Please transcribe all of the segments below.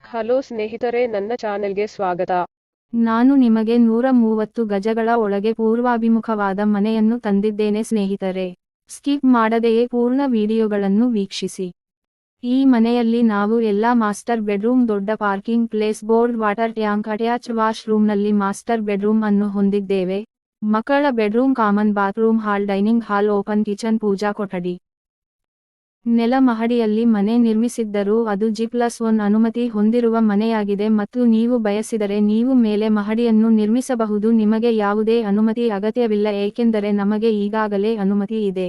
Hello ಸ್ನೇಹಿತರೆ, ನನ್ನ ಚಾನೆಲ್ಗೆ ಸ್ವಾಗತ. ನಾನು ನಿಮಗೆ 130 ಗಜಗಳ ಒಳಗೆ ಪೂರ್ವಾಭಿಮುಖವಾದ ಮನೆಯನ್ನು ತಂದಿದ್ದೇನೆ ಸ್ನೇಹಿತರೆ. ಸ್ಕಿಪ್ ಮಾಡದೆಯೇ ಪೂರ್ಣ ವಿಡಿಯೋಗಳನ್ನು ವೀಕ್ಷಿಸಿ. ಈ ಮನೆಯಲ್ಲಿ ನಾವು ಎಲ್ಲಾ ಮಾಸ್ಟರ್ ಬೆಡ್ರೂಮ್, ದೊಡ್ಡ parking place, bore water tank, attach wash ರೂಮ್ನಲ್ಲಿ ಮಾಸ್ಟರ್ ಬೆಡ್ರೂಮ್ ಅನ್ನು ಹೊಂದಿದ್ದೇವೆ. ಮಕ್ಕಳ bedroom, common bathroom, hall, dining hall, open kitchen, puja ಕೊಠಡಿ. ನೆಲ ಮಹಡಿಯಲ್ಲಿ ಮನೆ ನಿರ್ಮಿಸಿದ್ದರೂ ಅದು G+1 ಅನುಮತಿ ಹೊಂದಿರುವ ಮನೆಯಾಗಿದೆ ಮತ್ತು ನೀವು ಬಯಸಿದರೆ ನೀವು ಮೇಲೆ ಮಹಡಿಯನ್ನು ನಿರ್ಮಿಸಬಹುದು. ನಿಮಗೆ ಯಾವುದೇ ಅನುಮತಿ ಅಗತ್ಯವಿಲ್ಲ ಏಕೆಂದರೆ ನಮಗೆ ಈಗಾಗಲೇ ಅನುಮತಿ ಇದೆ.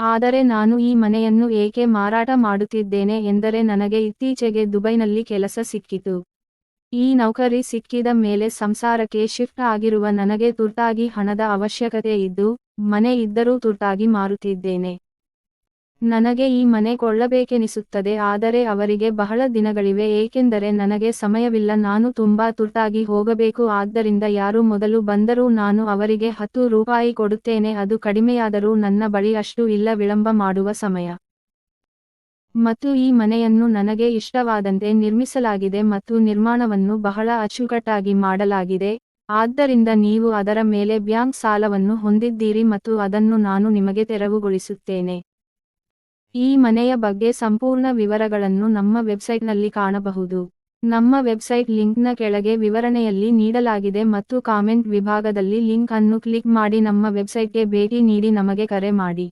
ಆದರೆ ನಾನು ಈ ಮನೆಯನ್ನು ಏಕೆ ಮಾರಾಟ ಮಾಡುತ್ತಿದ್ದೇನೆ ಎಂದರೆ ನನಗೆ ಇತ್ತೀಚೆಗೆ ದುಬೈನಲ್ಲಿ ಕೆಲಸ ಸಿಕ್ಕಿತು. ಈ ನೌಕರಿ ಸಿಕ್ಕಿದ ಮೇಲೆ ಸಂಸಾರಕ್ಕೆ ಶಿಫ್ಟ್ ಆಗಿರುವ ನನಗೆ ತುರ್ತಾಗಿ ಹಣದ ಅವಶ್ಯಕತೆ ಇದ್ದು, ಮನೆ ಇದ್ದರೂ ತುರ್ತಾಗಿ ಮಾರುತ್ತಿದ್ದೇನೆ. ನನಗೆ ಈ ಮನೆ ಕೊಳ್ಳಬೇಕೆನಿಸುತ್ತದೆ, ಆದರೆ ಅವರಿಗೆ ಬಹಳ ದಿನಗಳಿವೆ ಏಕೆಂದರೆ ನನಗೆ ಸಮಯವಿಲ್ಲ. ನಾನು ತುಂಬಾ ತುರ್ತಾಗಿ ಹೋಗಬೇಕು. ಆದ್ದರಿಂದ ಯಾರು ಮೊದಲು ಬಂದರೂ ನಾನು ಅವರಿಗೆ ₹10 ಕೊಡುತ್ತೇನೆ. ಅದು ಕಡಿಮೆಯಾದರೂ ನನ್ನ ಬಳಿ ಅಷ್ಟು ಇಲ್ಲ ವಿಳಂಬ ಮಾಡುವ ಸಮಯ. ಮತ್ತು ಈ ಮನೆಯನ್ನು ನನಗೆ ಇಷ್ಟವಾದಂತೆ ನಿರ್ಮಿಸಲಾಗಿದೆ ಮತ್ತು ನಿರ್ಮಾಣವನ್ನು ಬಹಳ ಅಚ್ಚುಕಟ್ಟಾಗಿ ಮಾಡಲಾಗಿದೆ. ಆದ್ದರಿಂದ ನೀವು ಅದರ ಮೇಲೆ ಬ್ಯಾಂಕ್ ಸಾಲವನ್ನು ಹೊಂದಿದ್ದೀರಿ ಮತ್ತು ಅದನ್ನು ನಾನು ನಿಮಗೆ ತೆರವುಗೊಳಿಸುತ್ತೇನೆ. ಈ ಮನೆಯ ಬಗ್ಗೆ ಸಂಪೂರ್ಣ ವಿವರಗಳನ್ನು ನಮ್ಮ ವೆಬ್ಸೈಟ್ನಲ್ಲಿ ಕಾಣಬಹುದು. ನಮ್ಮ ವೆಬ್ಸೈಟ್ ಲಿಂಕ್ನ ಕೆಳಗೆ ವಿವರಣೆಯಲ್ಲಿ ನೀಡಲಾಗಿದೆ ಮತ್ತು ಕಾಮೆಂಟ್ ವಿಭಾಗದಲ್ಲಿ ಲಿಂಕ್ ಅನ್ನು ಕ್ಲಿಕ್ ಮಾಡಿ ನಮ್ಮ ವೆಬ್ಸೈಟ್ಗೆ ಭೇಟಿ ನೀಡಿ ನಮಗೆ ಕರೆ ಮಾಡಿ.